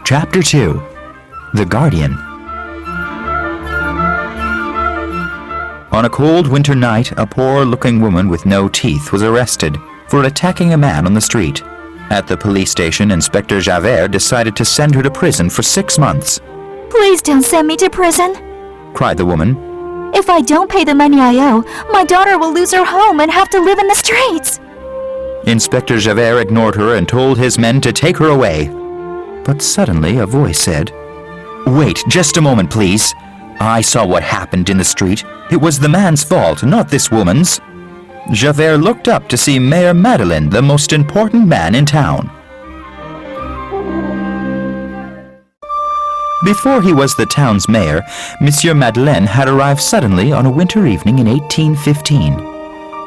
Chapter 2. The Guardian. On a cold winter night, a poor-looking woman with no teeth was arrested for attacking a man on the street. At the police station, Inspector Javert decided to send her to prison for 6 months. "Please don't send me to prison," cried the woman. "If I don't pay the money I owe, my daughter will lose her home and have to live in the streets." Inspector Javert ignored her and told his men to take her away. But suddenly a voice said, "Wait, just a moment, please. I saw what happened in the street. It was the man's fault, not this woman's." Javert looked up to see Mayor Madeleine, the most important man in town. Before he was the town's mayor, Monsieur Madeleine had arrived suddenly on a winter evening in 1815.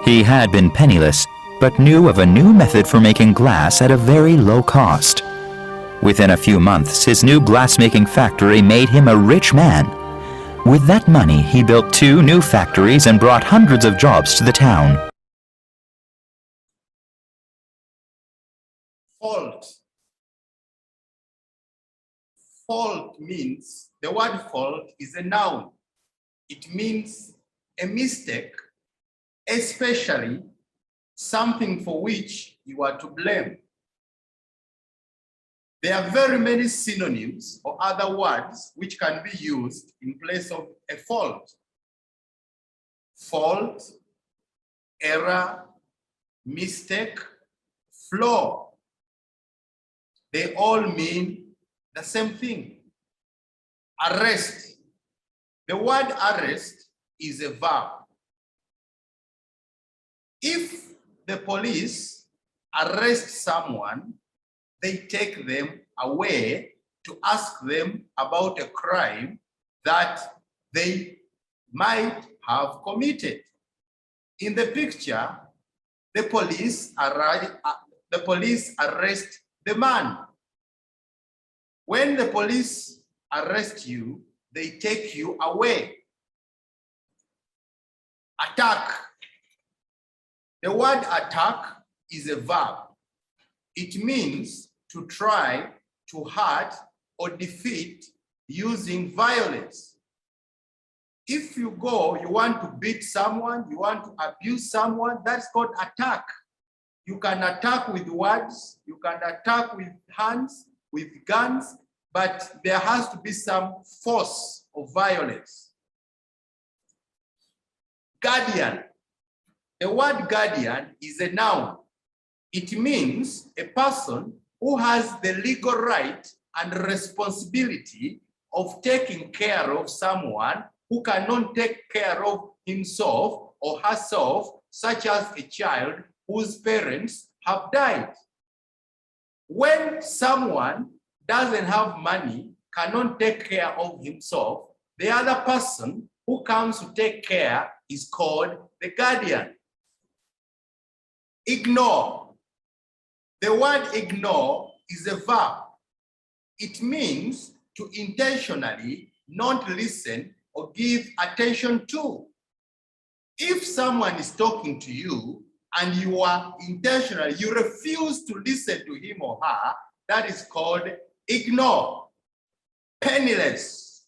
He had been penniless, but knew of a new method for making glass at a very low cost. Within a few months, his new glass-making factory made him a rich man. With that money, he built 2 new factories and brought hundreds of jobs to the town. Fault. Fault means, the word fault is a noun. It means a mistake, especially something for which you are to blame. There are very many synonyms or other words which can be used in place of a fault. Fault, error, mistake, flaw. They all mean the same thing. Arrest. The word arrest is a verb. If the police arrest someone, they take them away to ask them about a crime that they might have committed. In the picture, the police arrest the man. When the police arrest you, they take you away. Attack. The word attack is a verb. It means to try to hurt or defeat using violence. If you want to beat someone, you want to abuse someone, that's called attack. You can attack with words, you can attack with hands, with guns, but there has to be some force of violence. Guardian. The word guardian is a noun. It means a person who has the legal right and responsibility of taking care of someone who cannot take care of himself or herself, such as a child whose parents have died. When someone doesn't have money, cannot take care of himself, the other person who comes to take care is called the guardian. Ignore. The word ignore is a verb. It means to intentionally not listen or give attention to. If someone is talking to you and you are intentional, you refuse to listen to him or her, that is called ignore. Penniless.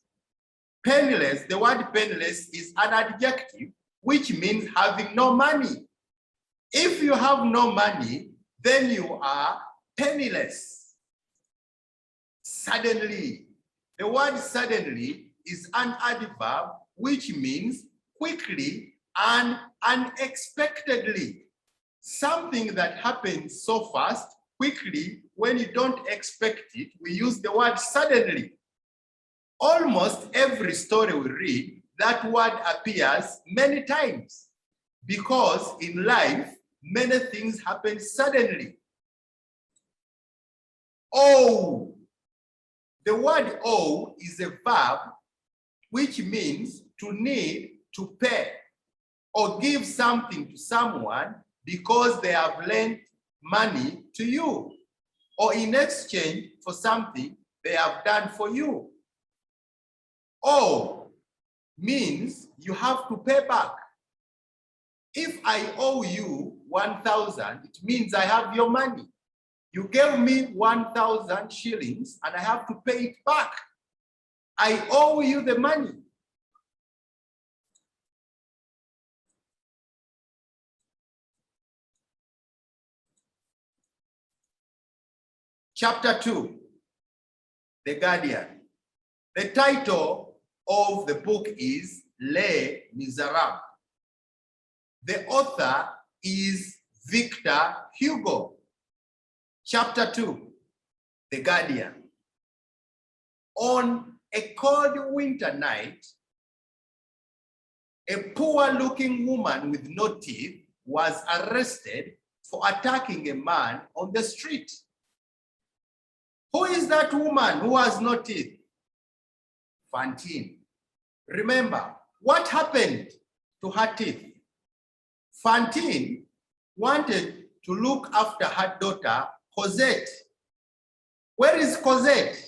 Penniless, the word penniless is an adjective which means having no money. If you have no money, then you are penniless. Suddenly. The word suddenly is an adverb which means quickly and unexpectedly. Something that happens so fast, quickly, when you don't expect it, we use the word suddenly. Almost every story we read, that word appears many times because in life, many things happen suddenly. Owe. The word owe is a verb which means to need to pay or give something to someone because they have lent money to you or in exchange for something they have done for you. Owe means you have to pay back. If I owe you 1,000, it means I have your money. You gave me 1,000 shillings and I have to pay it back. I owe you the money. Chapter 2, The Guardian. The title of the book is Les Miserables. The author is Victor Hugo. Chapter 2, The Guardian. On a cold winter night, a poor-looking woman with no teeth was arrested for attacking a man on the street. Who is that woman who has no teeth? Fantine. Remember, what happened to her teeth? Fantine wanted to look after her daughter, Cosette. Where is Cosette?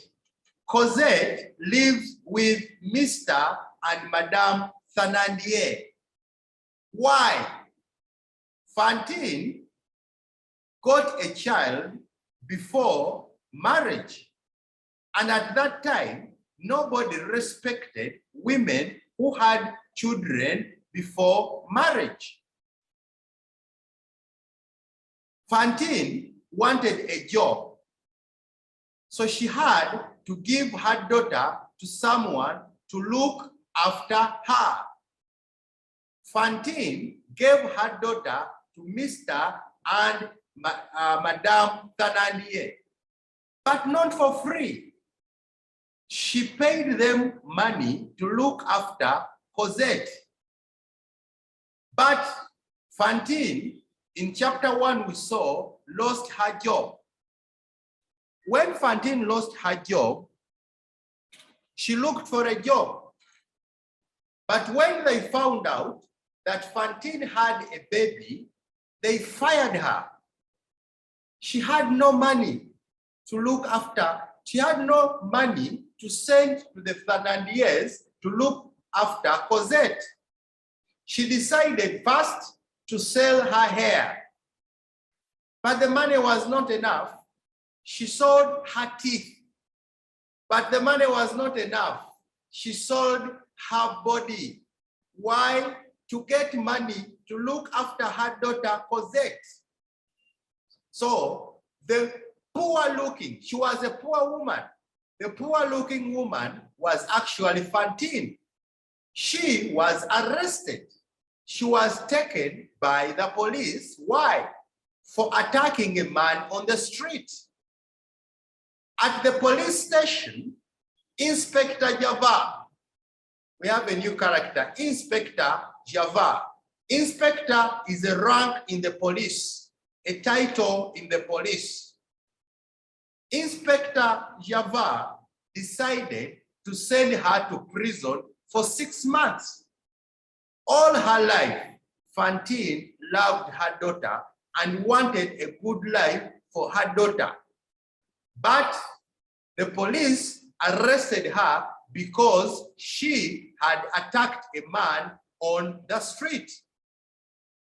Cosette lives with Mr. and Madame Thénardier. Why? Fantine got a child before marriage. And at that time, nobody respected women who had children before marriage. Fantine wanted a job, so she had to give her daughter to someone to look after her. Fantine gave her daughter to Mr. and Madame Thénardier, but not for free. She paid them money to look after Cosette. But Fantine, in chapter 1, we saw, lost her job. When Fantine lost her job, she looked for a job. But when they found out that Fantine had a baby, they fired her. She had no money to look after. She had no money to send to the Thénardiers to look after Cosette. She decided first to sell her hair. But the money was not enough. She sold her teeth. But the money was not enough. She sold her body. Why? To get money to look after her daughter Cosette. So the poor-looking, she was a poor woman. The poor-looking woman was actually Fantine. She was arrested. She was taken by the police. Why? For attacking a man on the street. At the police station, Inspector Javert, we have a new character, Inspector Javert. Inspector is a rank in the police, a title in the police. Inspector Javert decided to send her to prison for 6 months. All her life, Fantine loved her daughter and wanted a good life for her daughter. But the police arrested her because she had attacked a man on the street.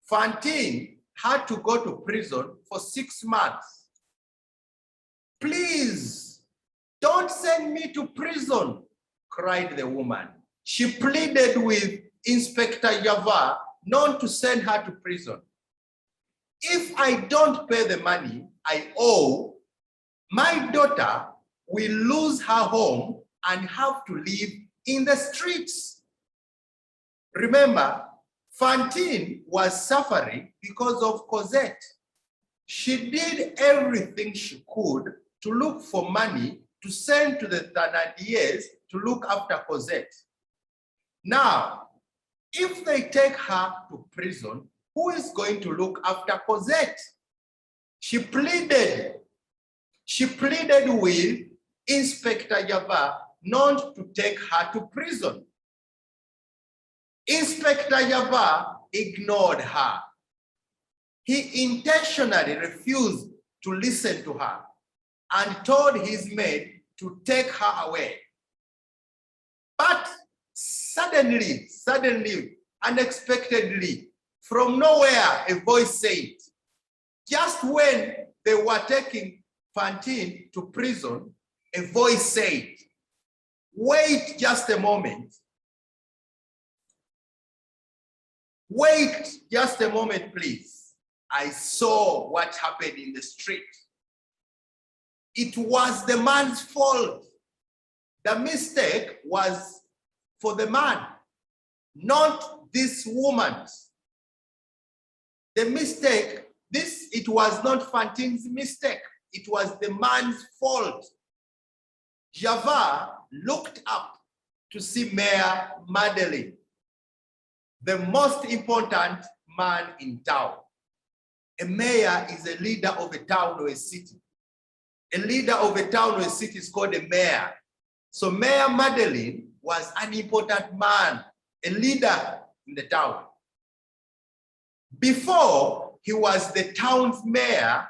Fantine had to go to prison for 6 months. Please, don't send me to prison, cried the woman. She pleaded with Inspector Javert not to send her to prison. If I don't pay the money I owe, my daughter will lose her home and have to live in the streets. Remember, Fantine was suffering because of Cosette. She did everything she could to look for money to send to the Thénardiers to look after Cosette. Now, if they take her to prison, who is going to look after Cosette? She pleaded with Inspector Javert not to take her to prison. Inspector Javert ignored her. He intentionally refused to listen to her and told his maid to take her away. But suddenly, unexpectedly, from nowhere, a voice said, Just when they were taking Fantine to prison, a voice said, "Wait just a moment. Wait just a moment, please. I saw what happened in the street. It was the man's fault. The mistake was for the man, not this woman's. The mistake, it was not Fantine's mistake. It was the man's fault." Javert looked up to see Mayor Madeleine, the most important man in town. A mayor is a leader of a town or a city. A leader of a town or a city is called a mayor. So Mayor Madeleine was an important man, a leader in the town. Before he was the town's mayor,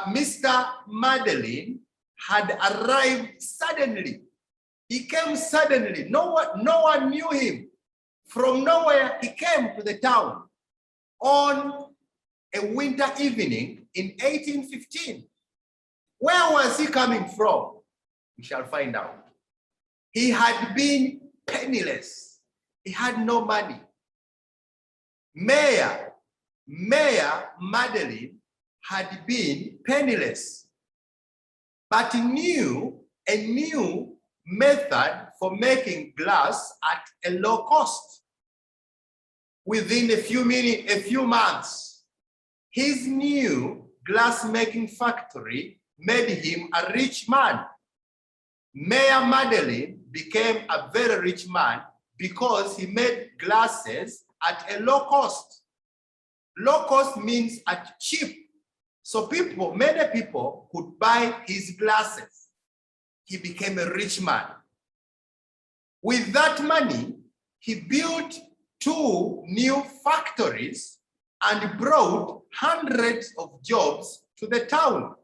Mr. Madeleine had arrived suddenly. He came suddenly. No one knew him. From nowhere, he came to the town on a winter evening in 1815. Where was he coming from? We shall find out. He had been penniless. He had no money. Mayor Madeleine had been penniless, but he knew a new method for making glass at a low cost. Within a few months, his new glass-making factory made him a rich man. Mayor Madeleine became a very rich man because he made glasses at a low cost. Low cost means at cheap. So many people could buy his glasses. He became a rich man. With that money, he built 2 new factories and brought hundreds of jobs to the town.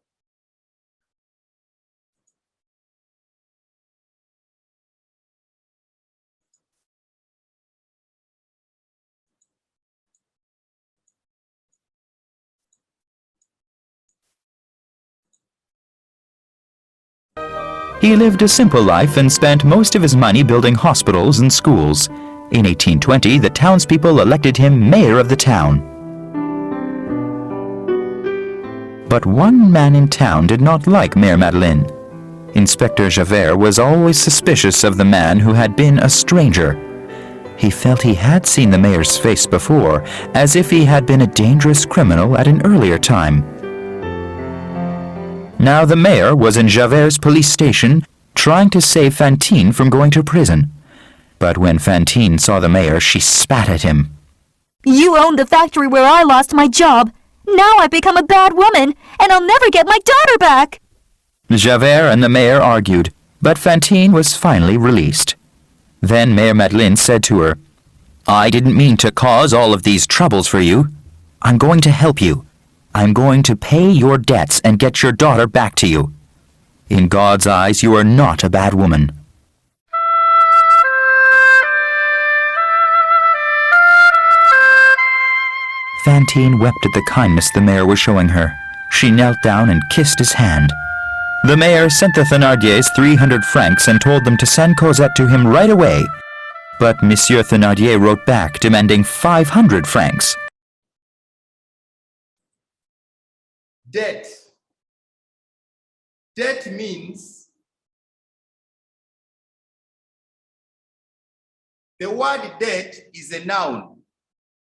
He lived a simple life and spent most of his money building hospitals and schools. In 1820, the townspeople elected him mayor of the town. But one man in town did not like Mayor Madeleine. Inspector Javert was always suspicious of the man who had been a stranger. He felt he had seen the mayor's face before, as if he had been a dangerous criminal at an earlier time. Now the mayor was in Javert's police station, trying to save Fantine from going to prison. But when Fantine saw the mayor, she spat at him. You owned the factory where I lost my job. Now I've become a bad woman, and I'll never get my daughter back. Javert and the mayor argued, but Fantine was finally released. Then Mayor Madeleine said to her, "I didn't mean to cause all of these troubles for you. I'm going to help you. I'm going to pay your debts and get your daughter back to you. In God's eyes, you are not a bad woman." Fantine wept at the kindness the mayor was showing her. She knelt down and kissed his hand. The mayor sent the Thénardiers 300 francs and told them to send Cosette to him right away. But Monsieur Thénardier wrote back demanding 500 francs. Debt. Debt means the word debt is a noun.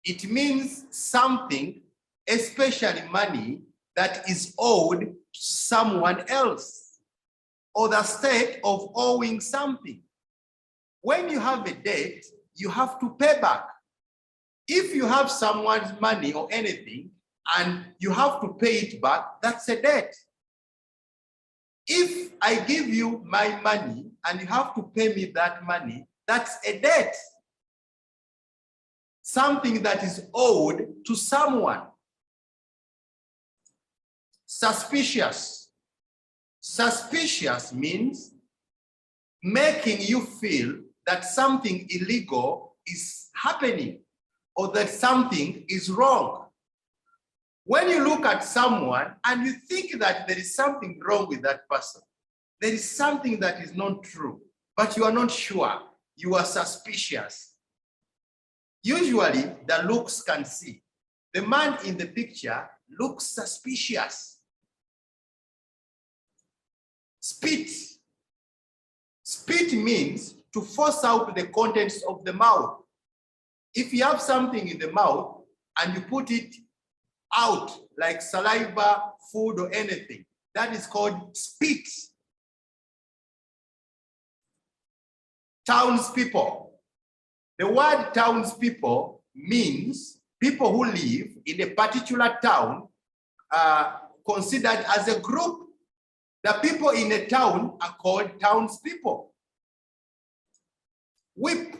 It means something, especially money, that is owed to someone else, or the state of owing something. When you have a debt, you have to pay back. If you have someone's money or anything, and you have to pay it back, that's a debt. If I give you my money and you have to pay me that money, that's a debt. Something that is owed to someone. Suspicious. Suspicious means making you feel that something illegal is happening. or that something is wrong. When you look at someone and you think that there is something wrong with that person, there is something that is not true, but you are not sure, you are suspicious. Usually, the looks can see. The man in the picture looks suspicious. Spit. Spit means to force out the contents of the mouth. If you have something in the mouth and you put it out like saliva, food, or anything, that is called spit. Townspeople. The word townspeople means people who live in a particular town, considered as a group. The people in a town are called townspeople. Weep.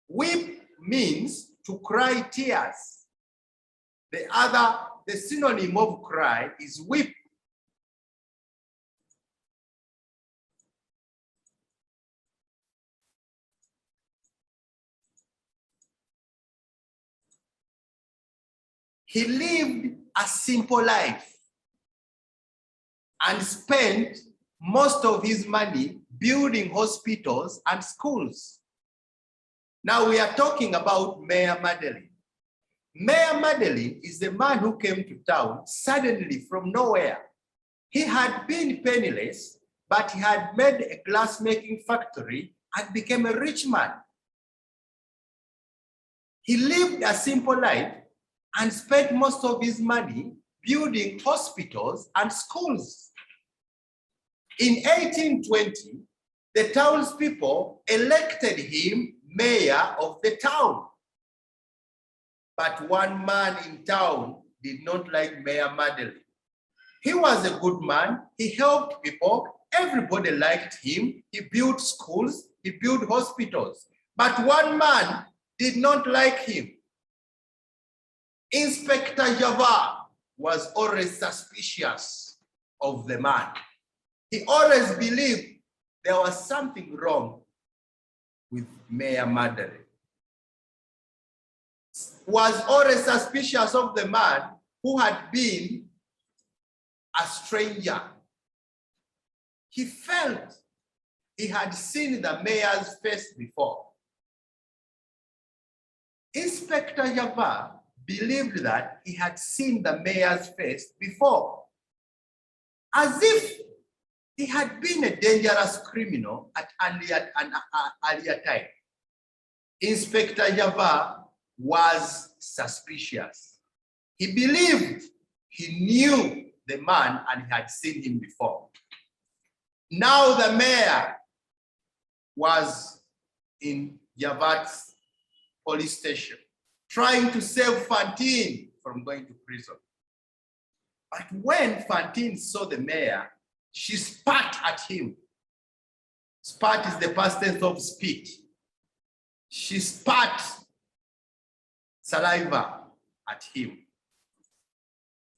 Weep means to cry tears. The synonym of cry is weep. He lived a simple life and spent most of his money building hospitals and schools. Now we are talking about Mayor Madeleine. Mayor Madeleine is the man who came to town suddenly from nowhere. He had been penniless, but he had made a glass-making factory and became a rich man. He lived a simple life and spent most of his money building hospitals and schools. In 1820, the townspeople elected him mayor of the town. But one man in town did not like Mayor Madeleine. He was a good man, he helped people, everybody liked him, he built schools, he built hospitals. But one man did not like him. Inspector Java was always suspicious of the man. He always believed there was something wrong with Mayor Madeleine. Was always suspicious of the man who had been a stranger. He felt he had seen the mayor's face before. Inspector Java believed that he had seen the mayor's face before, as if he had been a dangerous criminal at an earlier time. Inspector Java was suspicious. He believed he knew the man and he had seen him before. Now the mayor was in Java's police station, trying to save Fantine from going to prison. But when Fantine saw the mayor, she spat at him. Spat is the past tense of spit. She spat saliva at him.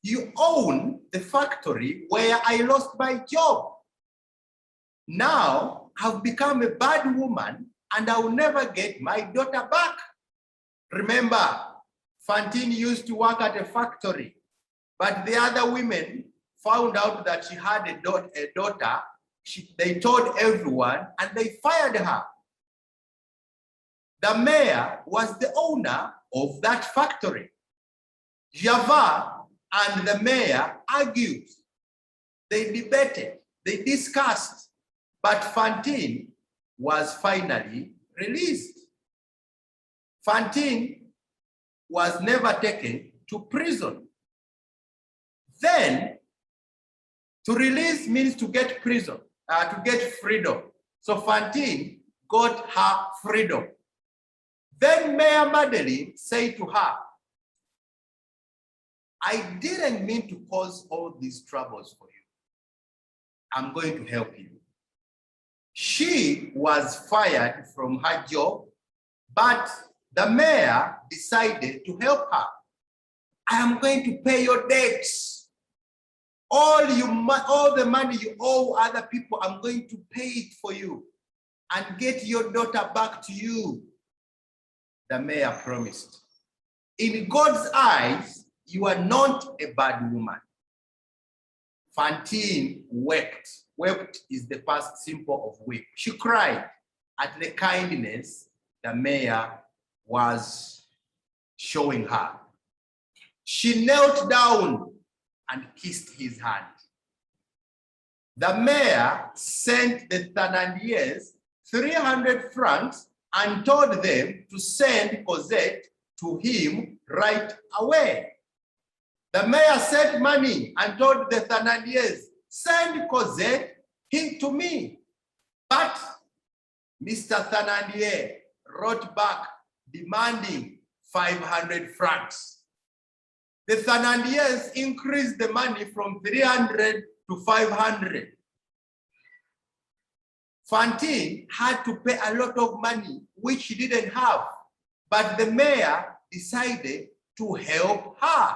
You own the factory where I lost my job. Now I've become a bad woman and I will never get my daughter back. Remember, Fantine used to work at a factory, but the other women found out that she had a daughter. They told everyone and they fired her. The mayor was the owner of that factory. Java and the mayor argued. They debated, they discussed, but Fantine was finally released. Fantine was never taken to prison. Then, to release means to get prison, to get freedom. So Fantine got her freedom. Then Mayor Madeleine said to her, I didn't mean to cause all these troubles for you. I'm going to help you. She was fired from her job, but the mayor decided to help her. I am going to pay your debts. All the money you owe other people, I'm going to pay it for you and get your daughter back to you. the mayor promised. In God's eyes, you are not a bad woman. Fantine wept. Wept is the past simple of weep. She cried at the kindness the mayor was showing her. She knelt down and kissed his hand. The mayor sent the Thénardiers 300 francs and told them to send Cosette to him right away. The mayor sent money and told the Thénardiers, send Cosette to me. But Mr. Thénardier wrote back demanding 500 francs. The Thénardiers increased the money from 300 to 500. Fantine had to pay a lot of money, which she didn't have, but the mayor decided to help her.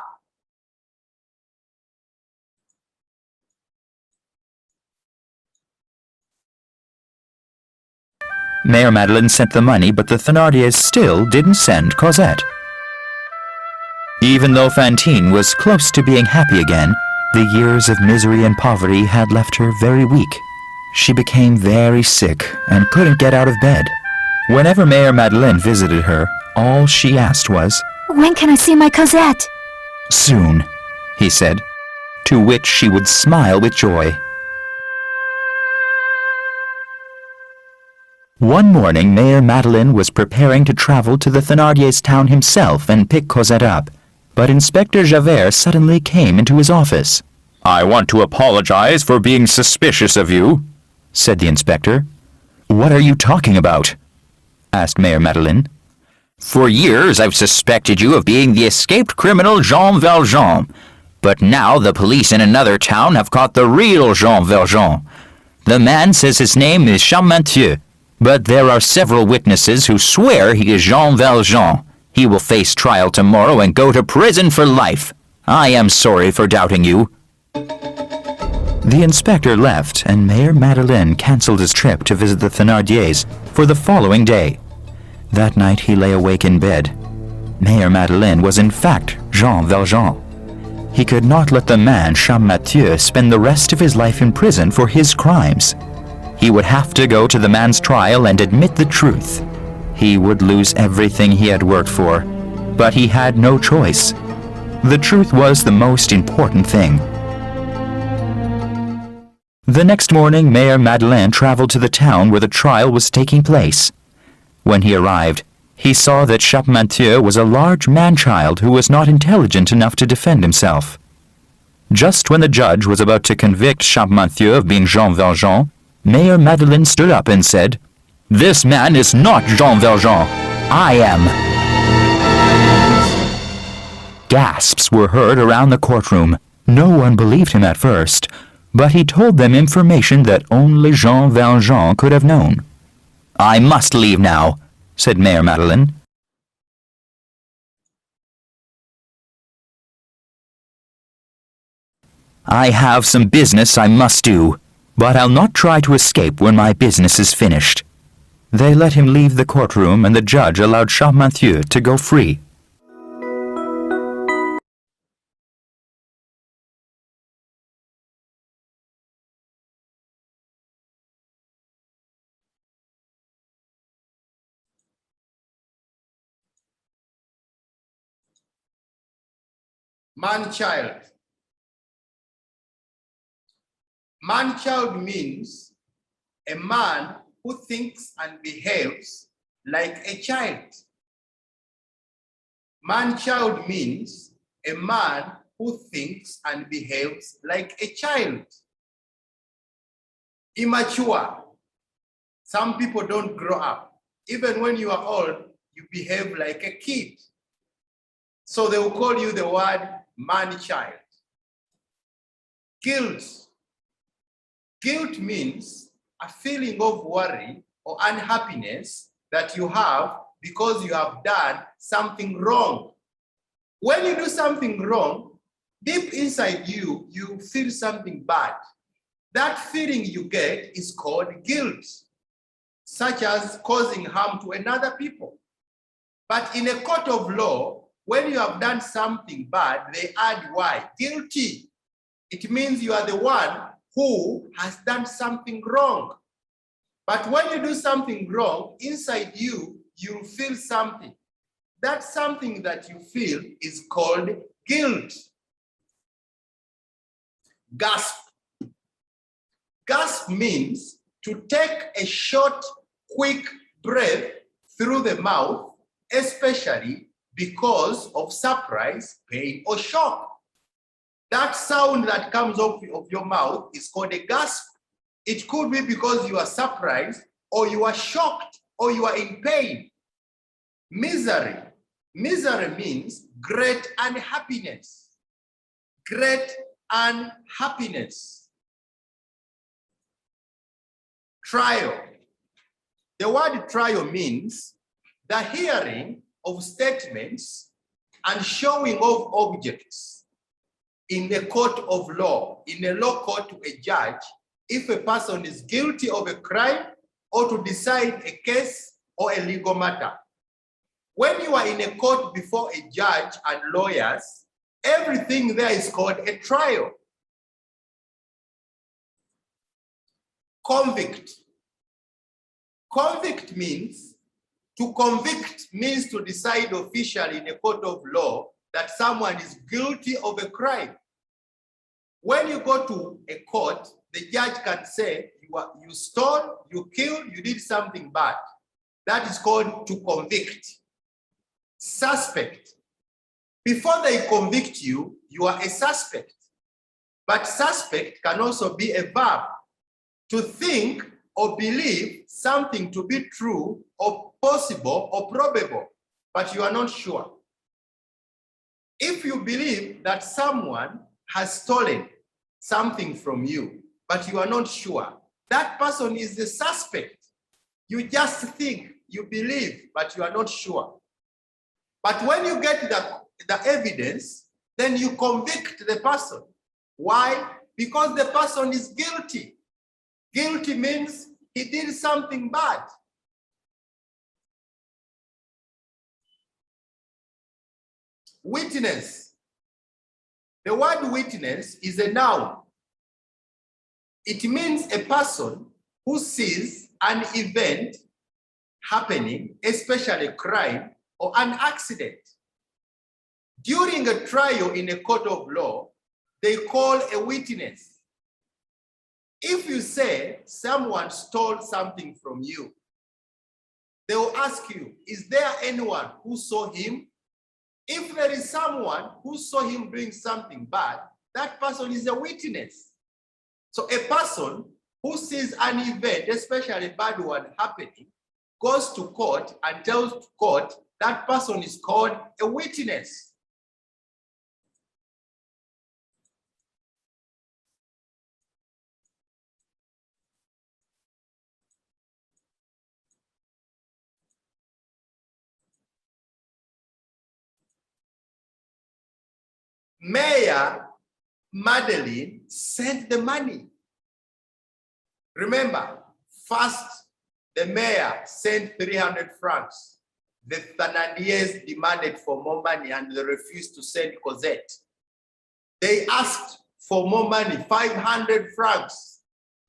Mayor Madeleine sent the money, but the Thénardiers still didn't send Cosette. Even though Fantine was close to being happy again, the years of misery and poverty had left her very weak. She became very sick and couldn't get out of bed. Whenever Mayor Madeleine visited her, all she asked was, When can I see my Cosette? "Soon," he said, to which she would smile with joy. One morning, Mayor Madeleine was preparing to travel to the Thénardiers' town himself and pick Cosette up. But Inspector Javert suddenly came into his office. "I want to apologize for being suspicious of you," said the inspector. "What are you talking about?" asked Mayor Madeleine. "For years I've suspected you of being the escaped criminal Jean Valjean. But now the police in another town have caught the real Jean Valjean. The man says his name is Champmathieu, but there are several witnesses who swear he is Jean Valjean. He will face trial tomorrow and go to prison for life. I am sorry for doubting you." The inspector left, and Mayor Madeleine cancelled his trip to visit the Thénardiers for the following day. That night he lay awake in bed. Mayor Madeleine was in fact Jean Valjean. He could not let the man Champmathieu spend the rest of his life in prison for his crimes. He would have to go to the man's trial and admit the truth. He would lose everything he had worked for, but he had no choice. The truth was the most important thing. The next morning, Mayor Madeleine traveled to the town where the trial was taking place. When he arrived, he saw that Champmathieu was a large man-child who was not intelligent enough to defend himself. Just when the judge was about to convict Champmathieu of being Jean Valjean, Mayor Madeleine stood up and said, "This man is not Jean Valjean. I am." Gasps were heard around the courtroom. No one believed him at first, but he told them information that only Jean Valjean could have known. "I must leave now," said Mayor Madeleine. "I have some business I must do, but I'll not try to escape when my business is finished." They let him leave the courtroom, and the judge allowed Champmathieu to go free. Man-child. Man-child means a man who thinks and behaves like a child. Man-child means a man who thinks and behaves like a child. Immature. Some people don't grow up. Even when you are old, you behave like a kid. So they will call you the word man-child. Guilt. Guilt means a feeling of worry or unhappiness that you have because you have done something wrong. When you do something wrong, deep inside you, you feel something bad. That feeling you get is called guilt, such as causing harm to another people. But in a court of law, when you have done something bad, they add why? Guilty. It means you are the one who has done something wrong. But when you do something wrong, inside you, you feel something. That something that you feel is called guilt. Gasp. Gasp means to take a short, quick breath through the mouth, especially because of surprise, pain, or shock. That sound that comes off of your mouth is called a gasp. It could be because you are surprised, or you are shocked, or you are in pain. Misery. Misery means great unhappiness. Great unhappiness. Trial. The word trial means the hearing of statements and showing of objects in a court of law, in a law court to a judge, if a person is guilty of a crime or to decide a case or a legal matter. When you are in a court before a judge and lawyers, everything there is called a trial. Convict. Convict means, to convict means to decide officially in a court of law that someone is guilty of a crime. When you go to a court, the judge can say you stole, you killed, you did something bad. That is called to convict. Suspect. Before they convict you, you are a suspect. But suspect can also be a verb. To think or believe something to be true or possible or probable, but you are not sure. If you believe that someone has stolen something from you, but you are not sure, that person is the suspect. You just think, you believe, but you are not sure. But when you get the evidence, then you convict the person. Why? Because the person is guilty. Guilty means he did something bad. Witness. The word witness is a noun. It means a person who sees an event happening, especially a crime or an accident. During a trial in a court of law, they call a witness. If you say someone stole something from you, they will ask you, is there anyone who saw him? If there is someone who saw him doing something bad, that person is a witness. So a person who sees an event, especially a bad one happening, goes to court and tells court, that person is called a witness. Mayor Madeleine sent the money. Remember, first the mayor sent 300 francs. The Thénardiers demanded for more money and they refused to send Cosette. They asked for more money, 500 francs.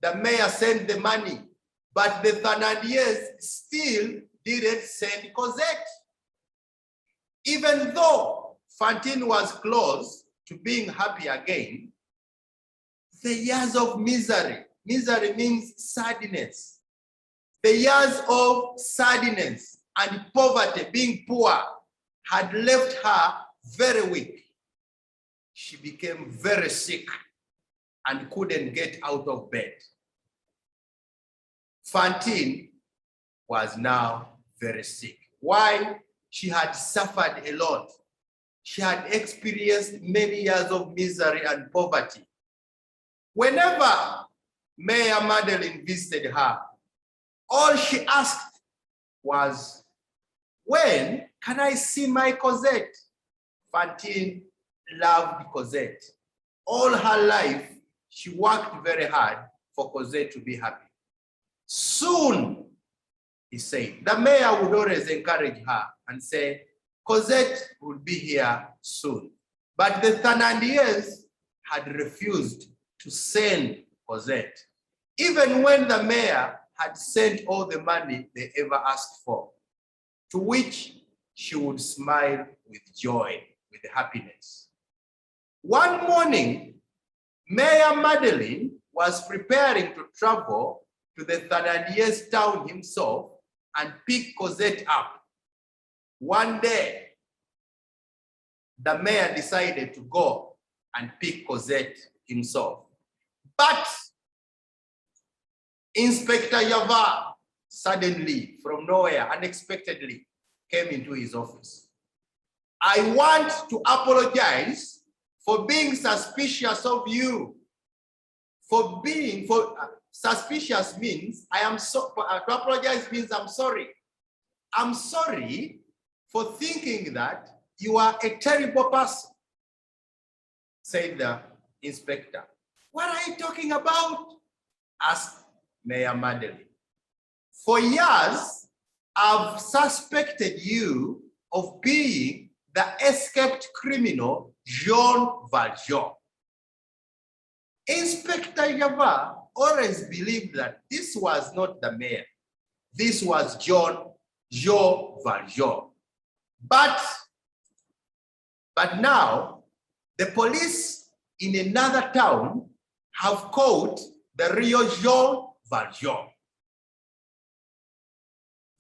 The mayor sent the money, but the Thénardiers still didn't send Cosette. Even though Fantine was close to being happy again, the years of misery, misery means sadness, the years of sadness and poverty, being poor, had left her very weak. She became very sick and couldn't get out of bed. Fantine was now very sick. Why? She had suffered a lot. She had experienced many years of misery and poverty. Whenever Mayor Madeleine visited her, all she asked was, when can I see my Cosette? Fantine loved Cosette. All her life, she worked very hard for Cosette to be happy. Soon, he said. The mayor would always encourage her and say, Cosette will be here soon. But the Thenardiers had refused to send Cosette, even when the mayor had sent all the money they ever asked for, to which she would smile with joy, with happiness. One morning, Mayor Madeleine was preparing to travel to the Thenardiers' town himself and pick Cosette up. One day, the mayor decided to go and pick Cosette himself. But Inspector Yavar suddenly, from nowhere, unexpectedly, came into his office. I want to apologize for being suspicious of you. Suspicious means to apologize means I'm sorry. I'm sorry for thinking that you are a terrible person, said the inspector. What are you talking about? Asked Mayor Madeleine. For years, I've suspected you of being the escaped criminal, Jean Valjean. Inspector Yavar always believed that this was not the mayor. This was Jean Valjean. But now, the police in another town have caught the real Jean Valjean.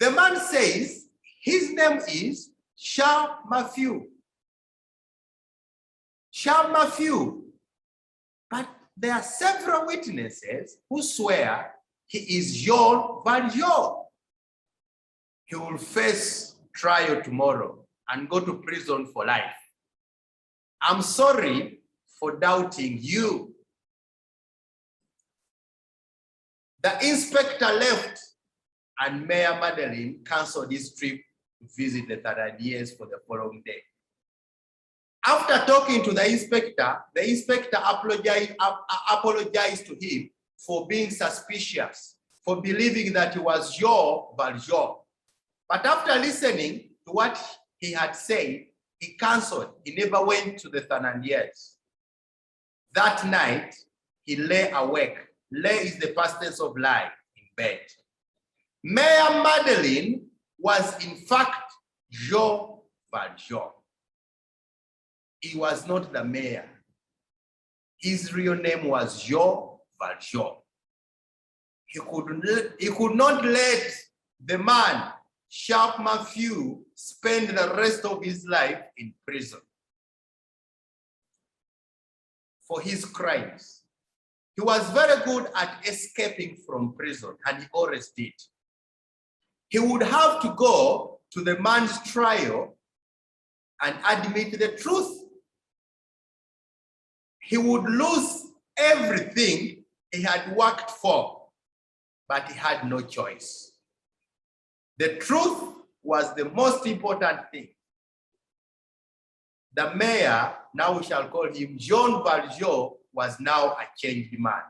The man says his name is Charles Mathieu. Charles Mathieu. But there are several witnesses who swear he is Jean Valjean. He will face trial tomorrow and go to prison for life. I'm sorry for doubting you. The inspector left and Mayor Madeleine canceled his trip to visit the Thenardiers for the following day. After talking to the inspector apologized to him for being suspicious, for believing that he was Jean Valjean. But after listening to what he had said, he canceled. He never went to the Thenardiers. That night, he lay awake. Lay is the past tense of lie, in bed. Mayor Madeleine was in fact Jean Valjean. He was not the mayor. His real name was Jean Valjean. He could not let the man, Charles Mathieu, spend the rest of his life in prison for his crimes. He was very good at escaping from prison, and he always did. He would have to go to the man's trial and admit the truth. He would lose everything he had worked for, but he had no choice. The truth was the most important thing. The mayor, now we shall call him Jean Valjean, was now a changed man.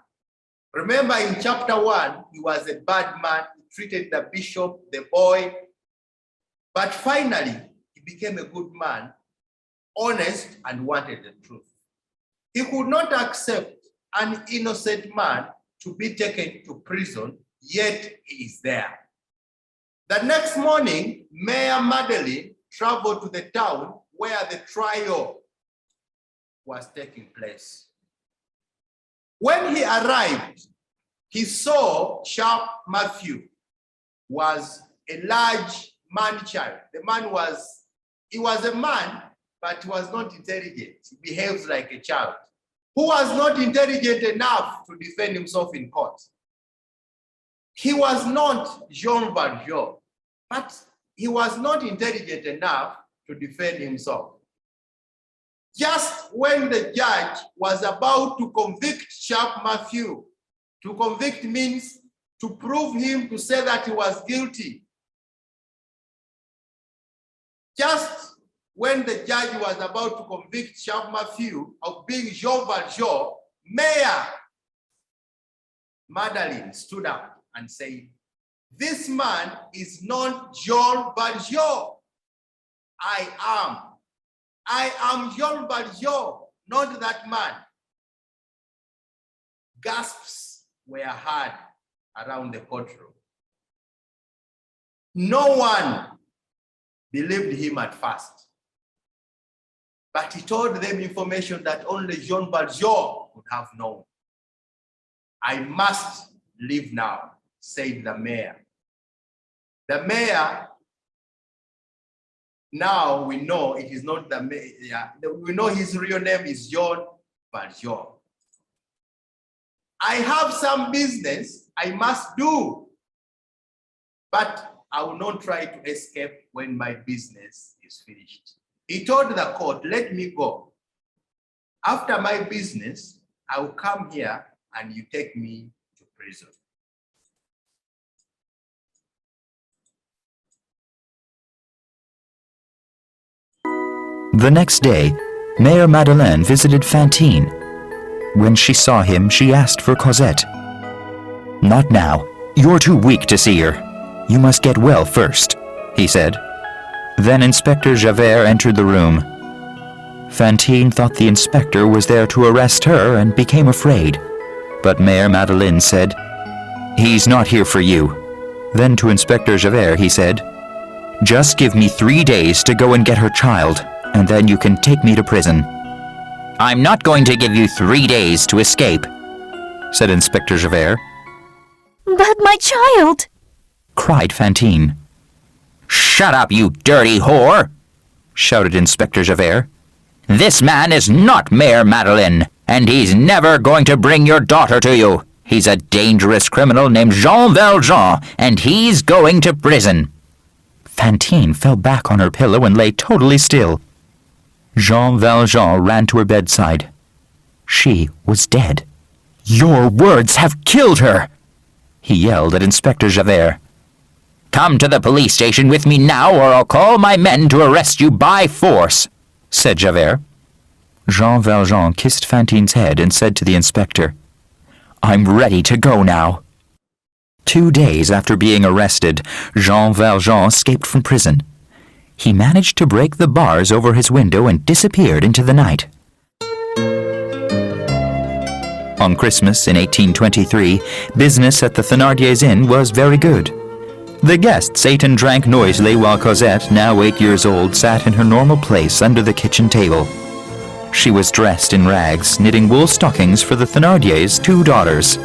Remember in chapter 1, he was a bad man. He treated the bishop, the boy. But finally, he became a good man, honest, and wanted the truth. He could not accept an innocent man to be taken to prison, yet he is there. The next morning, Mayor Madeleine traveled to the town where the trial was taking place. When he arrived, he saw Charles Mathieu was a large man-child. The man was a man, but he was not intelligent. He behaves like a child who was not intelligent enough to defend himself in court. He was not Jean Valjean, but he was not intelligent enough to defend himself. Just when the judge was about to convict Charles Mathieu, to convict means to prove him, to say that he was guilty. Just when the judge was about to convict Charles Mathieu of being Jean Valjean, Mayor Madeleine stood up and said, This man is not Jean Valjean. I am Jean Valjean, not that man. Gasps were heard around the courtroom. No one believed him at first, but he told them information that only Jean Valjean would have known. I must leave now, said the mayor. The mayor, now we know it is not the mayor. We know his real name is Jean Valjean. I have some business I must do, but I will not try to escape when my business is finished. He told the court, let me go. After my business, I will come here and you take me to prison. The next day, Mayor Madeleine visited Fantine. When she saw him, she asked for Cosette. "Not now. You're too weak to see her. You must get well first," he said. Then Inspector Javert entered the room. Fantine thought the inspector was there to arrest her and became afraid. But Mayor Madeleine said, "He's not here for you." Then to Inspector Javert he said, "Just give me 3 days to go and get her child, and then you can take me to prison." "I'm not going to give you 3 days to escape," said Inspector Javert. But my child! Cried Fantine. "Shut up, you dirty whore!" shouted Inspector Javert. "This man is not Mayor Madeleine, and he's never going to bring your daughter to you. He's a dangerous criminal named Jean Valjean, and he's going to prison." Fantine fell back on her pillow and lay totally still. Jean Valjean ran to her bedside. She was dead. "Your words have killed her!" he yelled at Inspector Javert. "Come to the police station with me now, or I'll call my men to arrest you by force," said Javert. Jean Valjean kissed Fantine's head and said to the inspector, "I'm ready to go now." 2 days after being arrested, Jean Valjean escaped from prison. He managed to break the bars over his window and disappeared into the night. On Christmas in 1823, business at the Thénardiers' Inn was very good. The guests ate and drank noisily while Cosette, now 8 years old, sat in her normal place under the kitchen table. She was dressed in rags, knitting wool stockings for the Thénardiers' 2 daughters.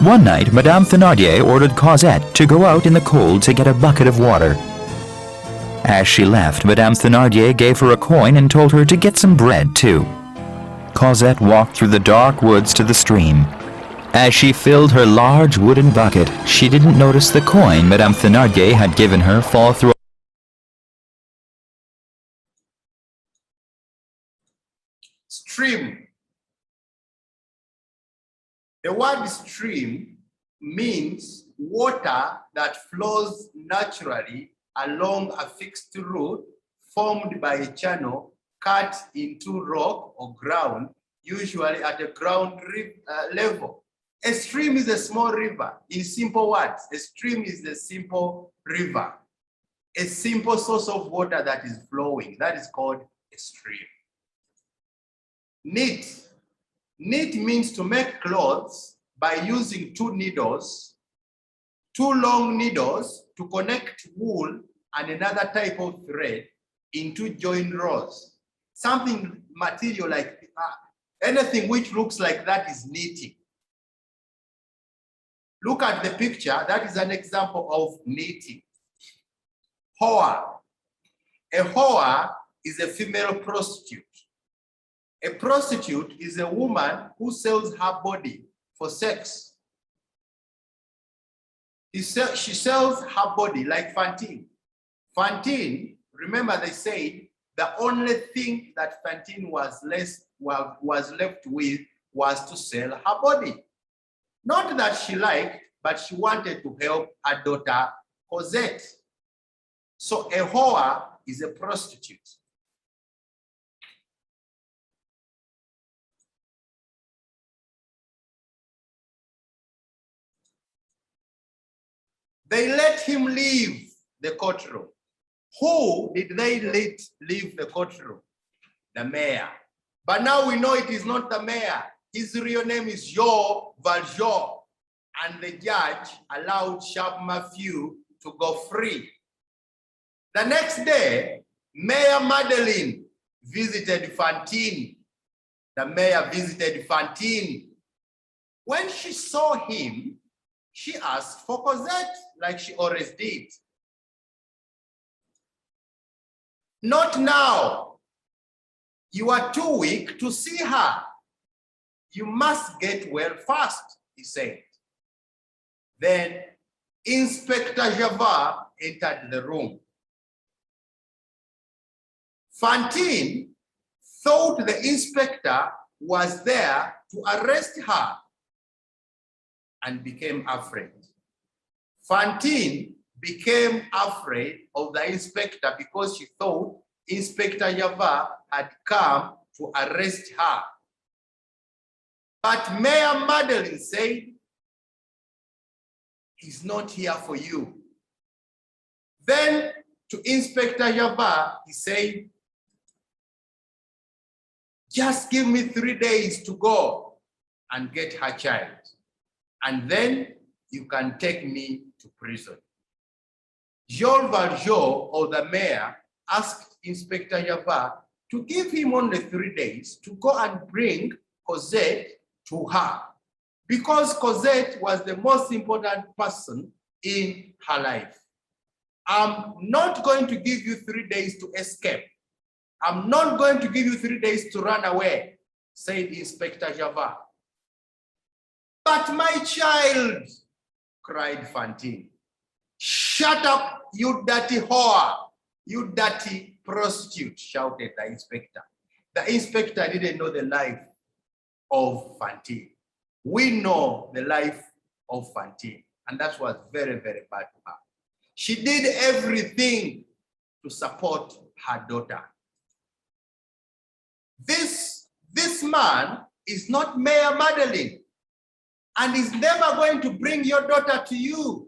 One night, Madame Thénardier ordered Cosette to go out in the cold to get a bucket of water. As she left, Madame Thénardier gave her a coin and told her to get some bread, too. Cosette walked through the dark woods to the stream. As she filled her large wooden bucket, she didn't notice the coin Madame Thénardier had given her fall through. Stream. The word stream means water that flows naturally along a fixed route formed by a channel cut into rock or ground, usually at the ground level. A stream is a small river. In simple words, a stream is a simple river, a simple source of water that is flowing. That is called a stream. Knit. Knit means to make clothes by using 2 needles, 2 long needles to connect wool and another type of thread into joined rows. Something material like anything which looks like that is knitting. Look at the picture. That is an example of knitting. Whore. A whore is a female prostitute. A prostitute is a woman who sells her body for sex. She sells her body like Fantine. Fantine, remember they said the only thing that Fantine was left with was to sell her body. Not that she liked, but she wanted to help her daughter Cosette. So a whore is a prostitute. They let him leave the courtroom. Who did they let leave the courtroom? The mayor. But now we know it is not the mayor. His real name is Georgio. And the judge allowed Sharp Matthew to go free. The next day, Mayor Madeleine visited Fantine. The mayor visited Fantine. When she saw him, she asked for Cosette, like she always did. Not now. You are too weak to see her. You must get well fast, he said. Then Inspector Javert entered the room. Fantine thought the inspector was there to arrest her and became afraid. Fantine became afraid of the inspector because she thought Inspector Javert had come to arrest her. But Mayor Madeleine said, he's not here for you. Then to Inspector Javert, he said, just give me 3 days to go and get her child. And then you can take me to prison. Jean Valjean, or the mayor, asked Inspector Javert to give him only 3 days to go and bring Cosette to her, because Cosette was the most important person in her life. I'm not going to give you 3 days to escape. I'm not going to give you 3 days to run away, said Inspector Javert. But my child, cried Fantine. Shut up, you dirty whore, you dirty prostitute, shouted the inspector. The inspector didn't know the life of Fantine. We know the life of Fantine, and that was very, very bad to her. She did everything to support her daughter. This man is not Mayor Madeleine, and is never going to bring your daughter to you.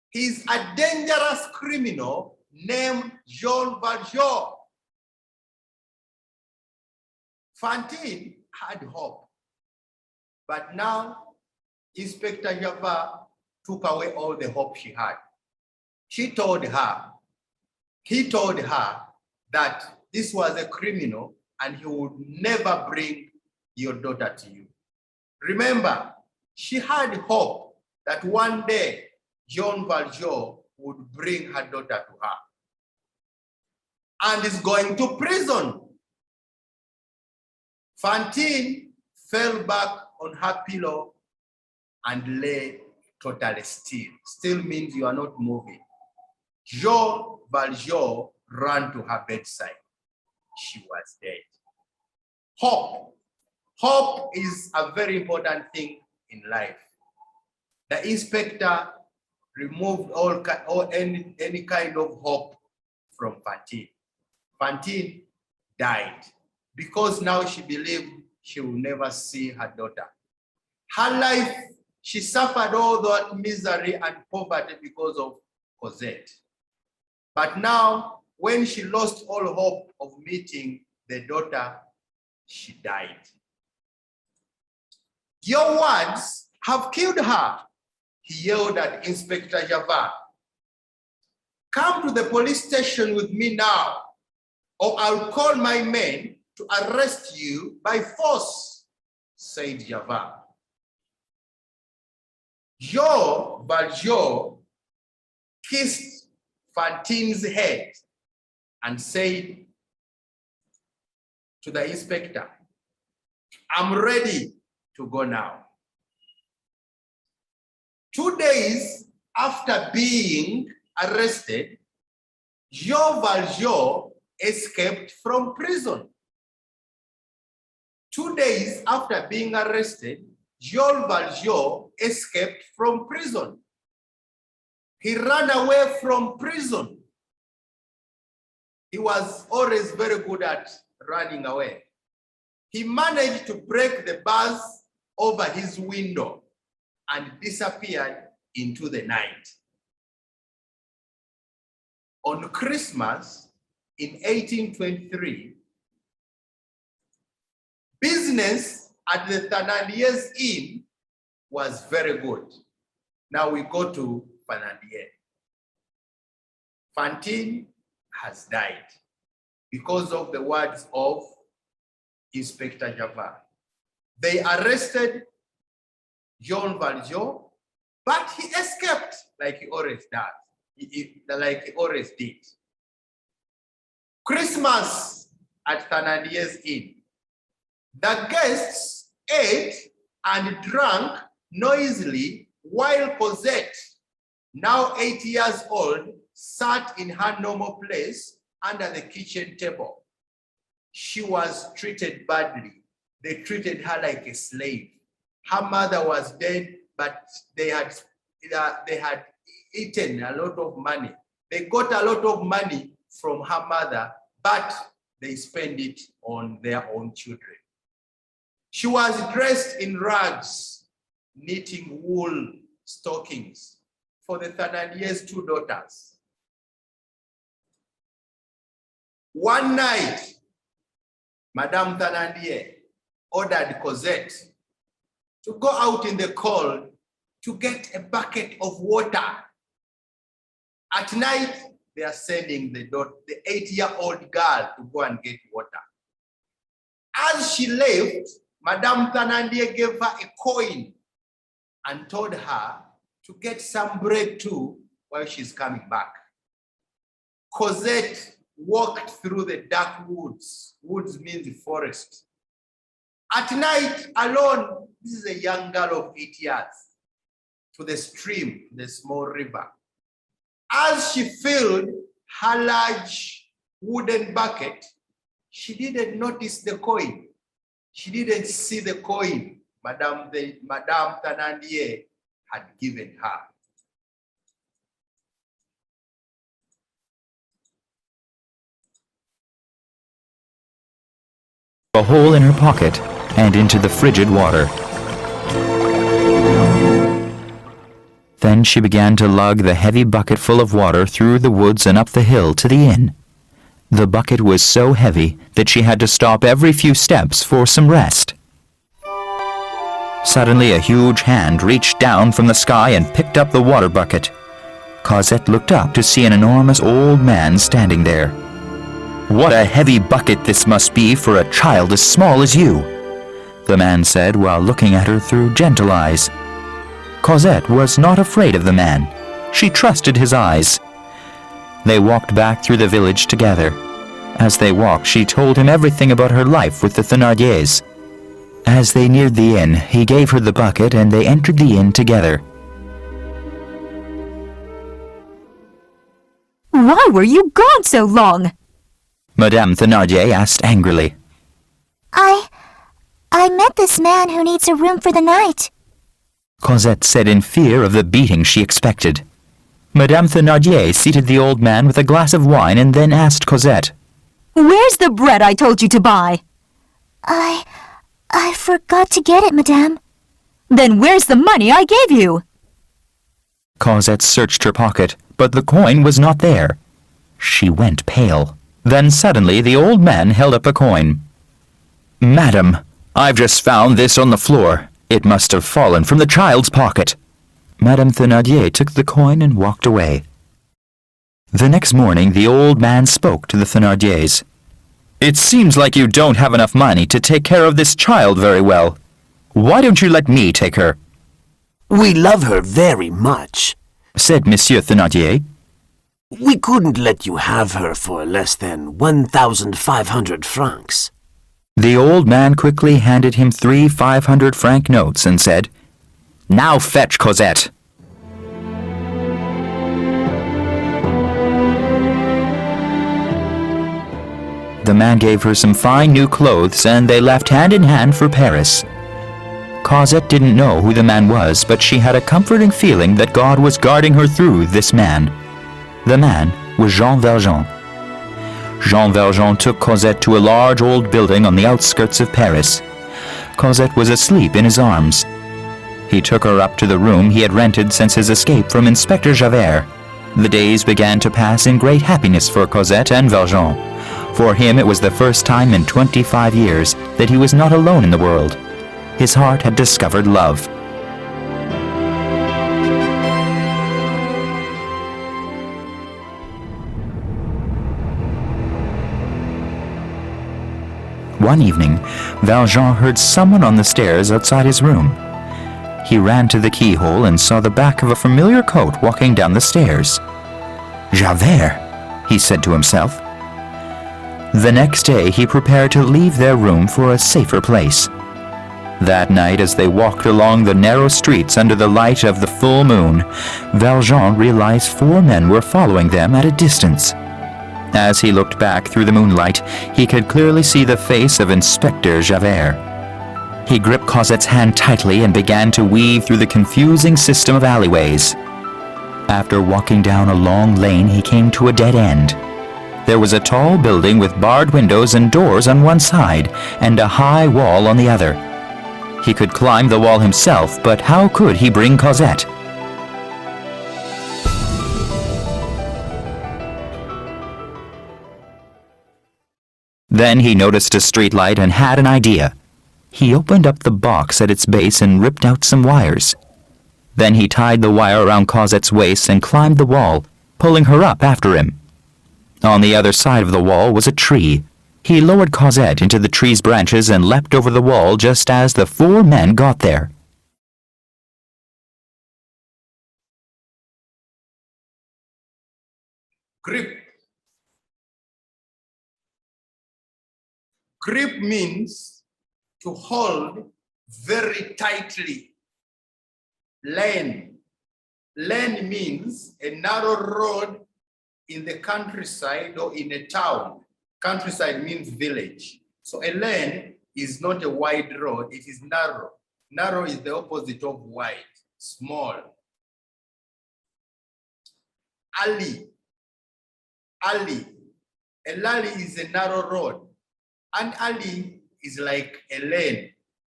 He's a dangerous criminal named Jean Valjean. Fantine had hope, but now Inspector Javert took away all the hope she had. He told her that this was a criminal and he would never bring your daughter to you. Remember, she had hope that one day Jean Valjean would bring her daughter to her and is going to prison. Fantine fell back on her pillow and lay totally still. Still means you are not moving. Jean Valjean ran to her bedside. She was dead. Hope. Hope is a very important thing in life. The inspector removed any kind of hope from Fantine. Fantine died because now she believed she will never see her daughter. Her life, she suffered all that misery and poverty because of Cosette. But now, when she lost all hope of meeting the daughter, she died. Your words have killed her, he yelled at Inspector Javert. Come to the police station with me now, or I'll call my men to arrest you by force, said Javert. Jean Valjean kissed Fantine's head and said to the inspector, I'm ready to go now. 2 days after being arrested, Jean Valjean escaped from prison. 2 days after being arrested, Jean Valjean escaped from prison. He ran away from prison. He was always very good at running away. He managed to break the bars over his window and disappeared into the night. On Christmas in 1823, business at the Thénardiers Inn was very good. Now we go to Thénardier. Fantine has died because of the words of Inspector Javert. They arrested Jean Valjean, but he escaped like he always does, like he always did. Christmas at Thénardier's Inn. The guests ate and drank noisily while Cosette, now 8 years old, sat in her normal place under the kitchen table. She was treated badly. They treated her like a slave. Her mother was dead, but they had eaten a lot of money. They got a lot of money from her mother, but they spent it on their own children. She was dressed in rags, knitting wool stockings for the Thénardier's 2 daughters. One night, Madame Thénardier ordered Cosette to go out in the cold to get a bucket of water. At night, they are sending the 8-year-old girl to go and get water. As she left, Madame Thénardier gave her a coin and told her to get some bread too while she's coming back. Cosette walked through the dark woods. Woods means forest. At night, alone, this is a young girl of 8 years, to the stream, the small river. As she filled her large wooden bucket, she didn't notice the coin. She didn't see the coin Madame Thénardier had given her. A hole in her pocket and into the frigid water. Then she began to lug the heavy bucket full of water through the woods and up the hill to the inn. The bucket was so heavy that she had to stop every few steps for some rest. Suddenly a huge hand reached down from the sky and picked up the water bucket. Cosette looked up to see an enormous old man standing there. "What a heavy bucket this must be for a child as small as you," the man said while looking at her through gentle eyes. Cosette was not afraid of the man. She trusted his eyes. They walked back through the village together. As they walked, she told him everything about her life with the Thénardiers. As they neared the inn, he gave her the bucket and they entered the inn together. Why were you gone so long? Madame Thénardier asked angrily. I met this man who needs a room for the night. Cosette said in fear of the beating she expected. Madame Thénardier seated the old man with a glass of wine and then asked Cosette, Where's the bread I told you to buy? I forgot to get it, madame. Then where's the money I gave you? Cosette searched her pocket, but the coin was not there. She went pale. Then suddenly the old man held up a coin. "Madam, I've just found this on the floor. It must have fallen from the child's pocket." Madame Thénardier took the coin and walked away. The next morning the old man spoke to the Thénardiers. "It seems like you don't have enough money to take care of this child very well. Why don't you let me take her?" "We love her very much," said Monsieur Thénardier. "We couldn't let you have her for less than 1,500 francs. The old man quickly handed him 3 500-franc notes and said, "Now fetch Cosette." The man gave her some fine new clothes and they left hand in hand for Paris. Cosette didn't know who the man was, but she had a comforting feeling that God was guarding her through this man. The man was Jean Valjean. Jean Valjean took Cosette to a large old building on the outskirts of Paris. Cosette was asleep in his arms. He took her up to the room he had rented since his escape from Inspector Javert. The days began to pass in great happiness for Cosette and Valjean. For him it was the first time in 25 years that he was not alone in the world. His heart had discovered love. One evening, Valjean heard someone on the stairs outside his room. He ran to the keyhole and saw the back of a familiar coat walking down the stairs. Javert, he said to himself. The next day he prepared to leave their room for a safer place. That night, as they walked along the narrow streets under the light of the full moon, Valjean realized 4 men were following them at a distance. As he looked back through the moonlight, he could clearly see the face of Inspector Javert. He gripped Cosette's hand tightly and began to weave through the confusing system of alleyways. After walking down a long lane, he came to a dead end. There was a tall building with barred windows and doors on one side, and a high wall on the other. He could climb the wall himself, but how could he bring Cosette? Then he noticed a streetlight and had an idea. He opened up the box at its base and ripped out some wires. Then he tied the wire around Cosette's waist and climbed the wall, pulling her up after him. On the other side of the wall was a tree. He lowered Cosette into the tree's branches and leapt over the wall just as the 4 men got there. Grip. Grip means to hold very tightly. Lane. Lane means a narrow road in the countryside or in a town. Countryside means village. So a lane is not a wide road, it is narrow. Narrow is the opposite of wide, small. Alley. Alley. A alley is a narrow road. An alley is like a lane,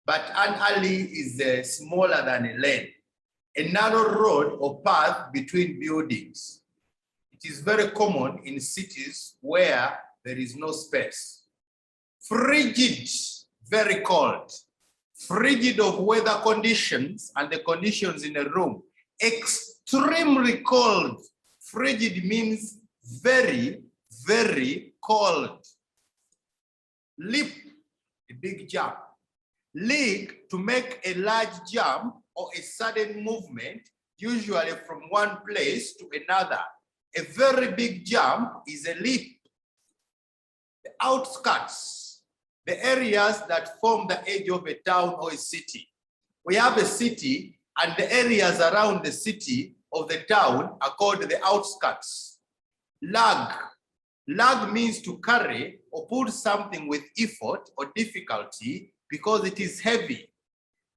but an alley is smaller than a lane. A narrow road or path between buildings. It is very common in cities where there is no space. Frigid, very cold. Frigid of weather conditions and the conditions in a room. Extremely cold. Frigid means very, very cold. Leap, a big jump. Leak, to make a large jump or a sudden movement, usually from one place to another. A very big jump is a leap. The outskirts, the areas that form the edge of a town or a city. We have a city, and the areas around the city of the town are called the outskirts. Lug. Lug means to carry or put something with effort or difficulty because it is heavy.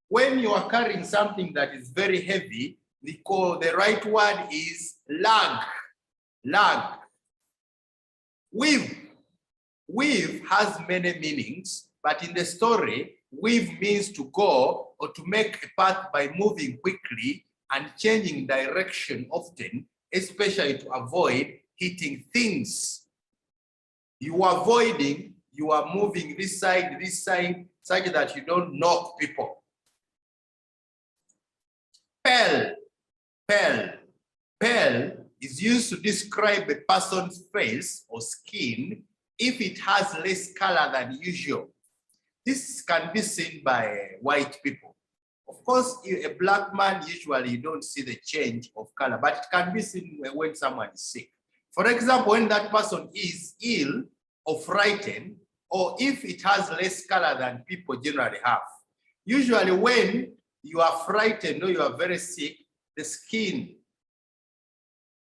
When you are carrying something that is very heavy, the right word is lug. Lug. Weave. Weave has many meanings, but in the story, weave means to go or to make a path by moving quickly and changing direction often, especially to avoid hitting things. You are avoiding, you are moving this side, such that you don't knock people. Pale. Pale. Pale is used to describe a person's face or skin if it has less color than usual. This can be seen by white people. Of course, a black man, usually you don't see the change of color, but it can be seen when someone is sick. For example, when that person is ill or frightened, or if it has less color than people generally have. Usually when you are frightened or you are very sick, the skin,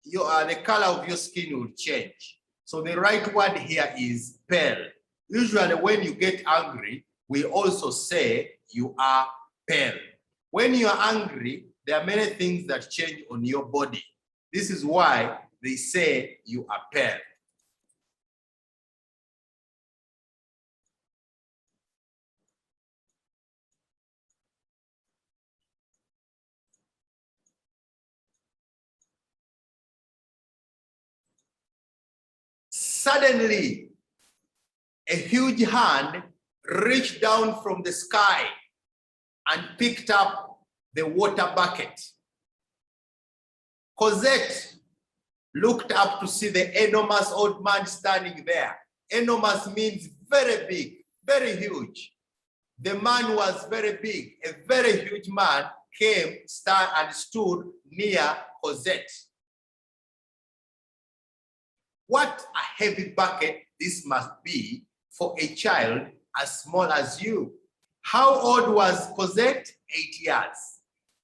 the color of your skin will change. So the right word here is pale. Usually when you get angry, we also say you are pale. When you are angry, there are many things that change on your body. This is why they say you are pale. Suddenly, a huge hand reached down from the sky and picked up the water bucket. Cosette looked up to see the enormous old man standing there. Enormous means very big, very huge. The man was very big. A very huge man came and stood near Cosette. What a heavy bucket this must be for a child as small as you. How old was Cosette? 8 years.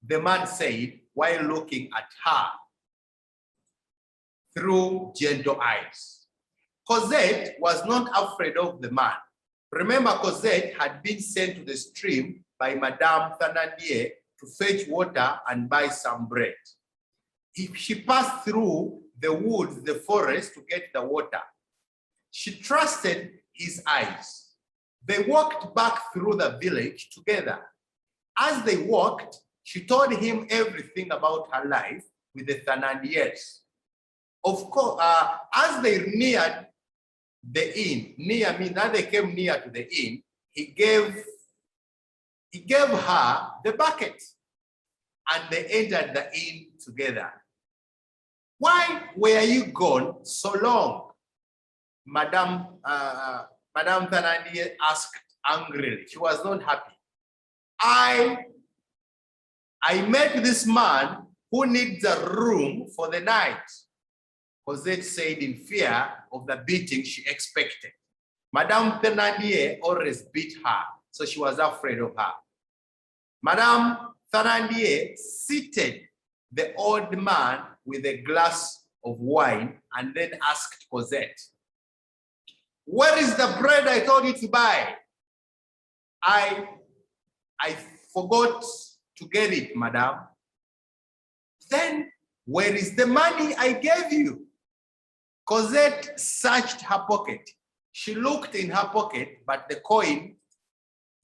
The man said while looking at her through gentle eyes. Cosette was not afraid of the man. Remember, Cosette had been sent to the stream by Madame Thénardier to fetch water and buy some bread. If she passed through the woods, the forest to get the water, she trusted his eyes. They walked back through the village together. As they walked, she told him everything about her life with the Thénardiers. Of course, as they neared the inn, near me, now they came near to the inn, he gave her the bucket and they entered the inn together. Why were you gone so long? Madame Thénardier asked angrily. She was not happy. I met this man who needs a room for the night. Cosette said in fear of the beating she expected. Madame Thénardier always beat her, so she was afraid of her. Madame Thénardier seated the old man with a glass of wine and then asked Cosette, "Where is the bread I told you to buy?" I forgot to get it, madame. Then where is the money I gave you? Cosette searched her pocket. She looked in her pocket, but the coin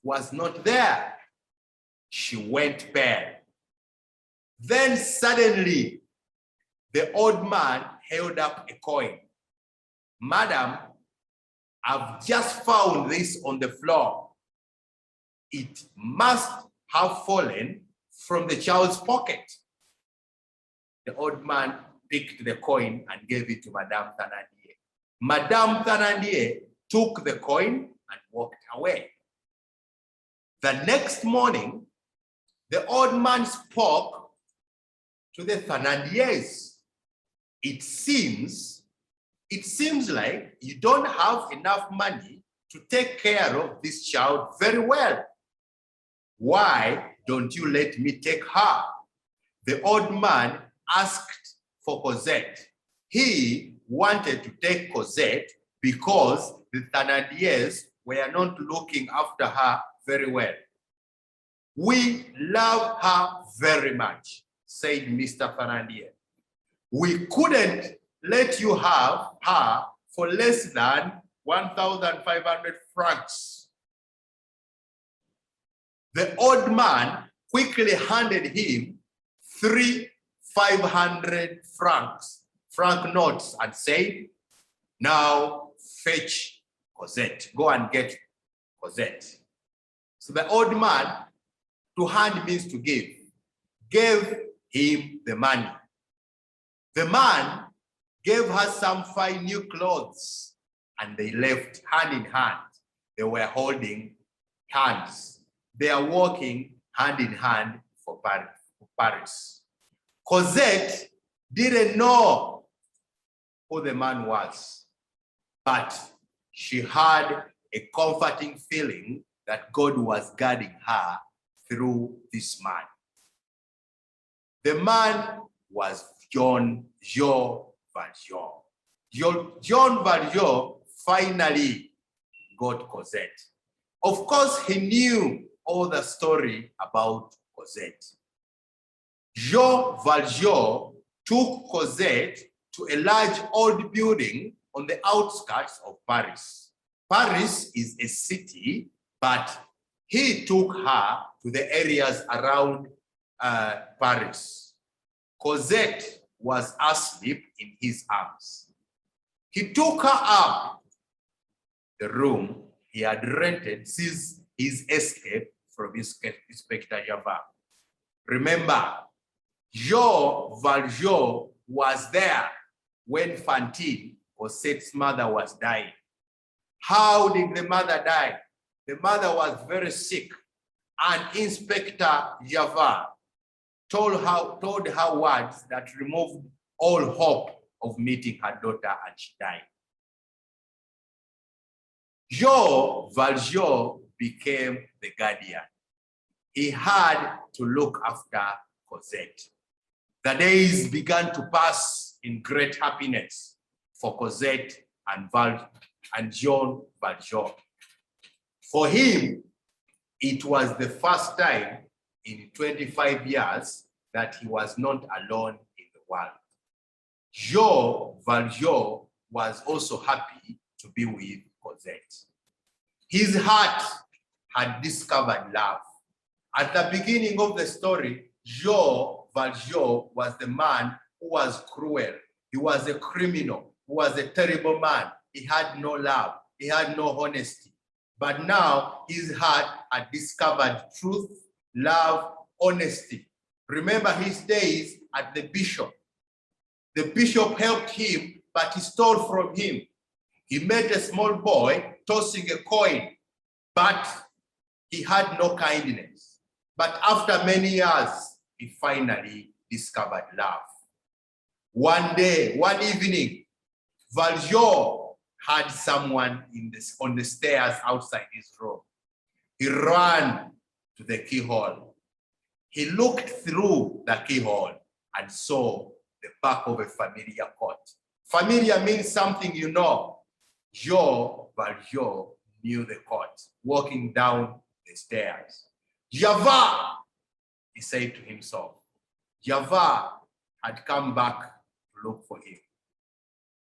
was not there. She went pale. Then suddenly, the old man held up a coin. "Madam, I've just found this on the floor. It must have fallen from the child's pocket." The old man picked the coin and gave it to Madame Thénardier. Madame Thénardier took the coin and walked away. The next morning, the old man spoke to the Thénardiers. It seems like you don't have enough money to take care of this child very well. Why don't you let me take her? The old man asked for Cosette. He wanted to take Cosette because the Thénardiers were not looking after her very well. "We love her very much," said Mr. Thénardier. "We couldn't let you have her for less than 1,500 francs. The old man quickly handed him 3 500 franc notes and said, "Now fetch Cosette. Go and get Cosette." So the old man, to hand means to give, gave him the money. The man gave her some fine new clothes and they left hand in hand. They were holding hands. They are walking hand in hand for Paris. Cosette didn't know who the man was, but she had a comforting feeling that God was guiding her through this man. The man was Georgio Valjean. John Valjean finally got Cosette. Of course, he knew all the story about Cosette. Jean Valjean took Cosette to a large old building on the outskirts of Paris. Paris is a city, but he took her to the areas around Paris. Cosette was asleep in his arms. He took her up the room he had rented since his escape from Inspector Java. Remember, Joe Valjean was there when Fantine, Cosette's mother, was dying. How did the mother die? The mother was very sick, and Inspector Java told her words that removed all hope of meeting her daughter, and she died. Joe Valjean became the guardian. He had to look after Cosette. The days began to pass in great happiness for Cosette and Jean Valjean. For him, it was the first time in 25 years that he was not alone in the world. Jean Valjean was also happy to be with Cosette. His heart had discovered love. At the beginning of the story, Jean Valjean was the man who was cruel. He was a criminal. He was a terrible man. He had no love. He had no honesty. But now his heart had discovered truth, love, honesty. Remember his days at the bishop. The bishop helped him, but he stole from him. He met a small boy tossing a coin, but he had no kindness. But after many years, he finally discovered love. One day, one evening, Valjean had someone on the stairs outside his room. He ran to the keyhole. He looked through the keyhole and saw the back of a familiar coat. Familiar means something you know. Jean Valjean knew the coat, walking down the stairs. Java, he said to himself. Java had come back to look for him.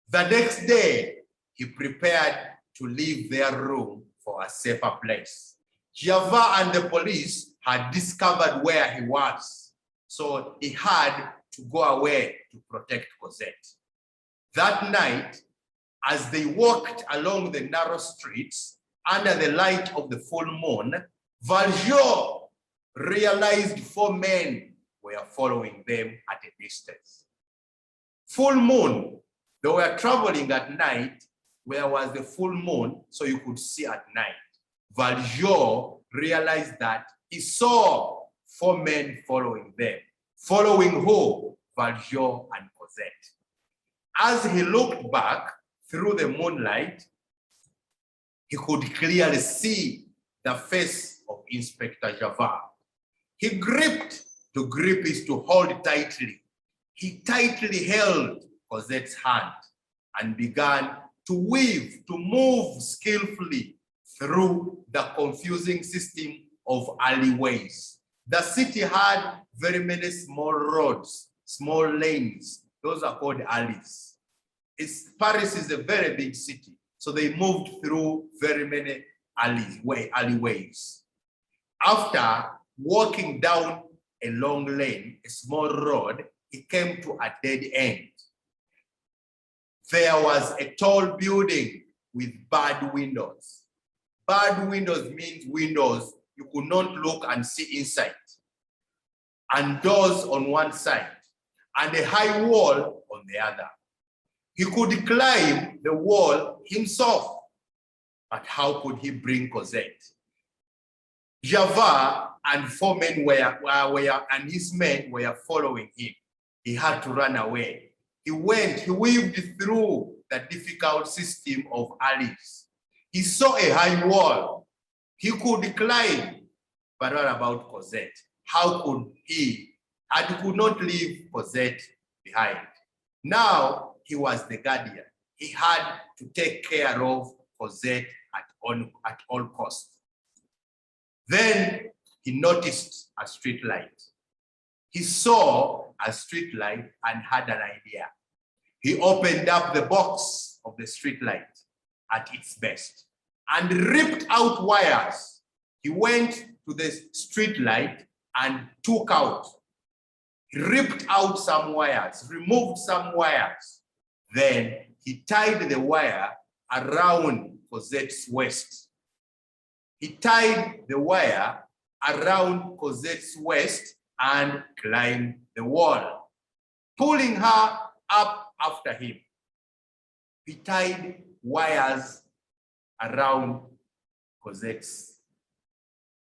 The next day, he prepared to leave their room for a safer place. Java and the police had discovered where he was, so he had to go away to protect Cosette. That night, as they walked along the narrow streets under the light of the full moon, Valjean realized 4 men were following them at a distance. Full moon, they were traveling at night where was the full moon, so you could see at night. Valjean realized that he saw 4 men following them. Following who? Valjean and Cosette. As he looked back through the moonlight, he could clearly see the face of Inspector Java. He gripped. To grip is to hold tightly. He tightly held Cosette's hand and began to weave, to move skillfully through the confusing system of alleyways. The city had very many small roads, small lanes. Those are called alleys. Paris is a very big city, so they moved through very many alleyways. After walking down a long lane, a small road, he came to a dead end. There was a tall building with barred windows. Barred windows means windows you could not look and see inside. And doors on one side, and a high wall on the other. He could climb the wall himself, but how could he bring Cosette? Java and 4 men and his men were following him. He had to run away. He weaved through the difficult system of alleys. He saw a high wall. He could climb, but what about Cosette? How could he? And he could not leave Cosette behind. Now he was the guardian. He had to take care of Cosette at all costs. Then he noticed a street light. He saw a street light and had an idea. He opened up the box of the street light at its best and ripped out wires. He went to the street light and ripped out some wires, removed some wires. Then he tied the wire around Cosette's waist. He tied the wire around Cosette's waist and climbed the wall, pulling her up after him. He tied wires around Cosette's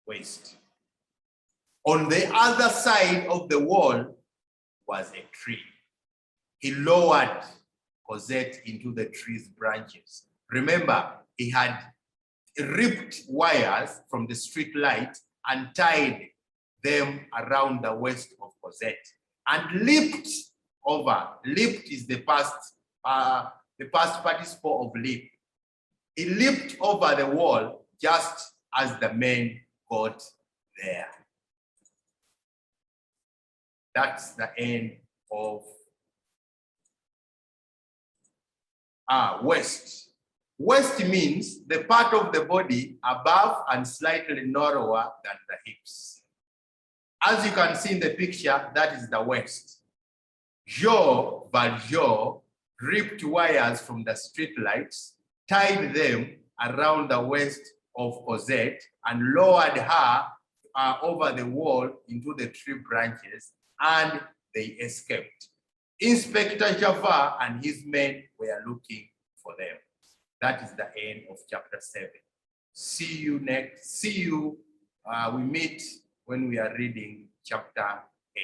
waist. On the other side of the wall was a tree. He lowered Cosette into the tree's branches. Remember, he had ripped wires from the street light and tied them around the waist of Cosette and leaped over. Leaped is the past participle of leap. He leaped over the wall just as the men got there. That's the end of waist. Waist means the part of the body above and slightly narrower than the hips. As you can see in the picture, that is the waist. Jean Valjean ripped wires from the street lights, tied them around the waist of Cosette, and lowered her over the wall into the tree branches, and they escaped. Inspector Javert and his men were looking for them. That is the end of chapter 7. See you next. We meet when we are reading chapter 8.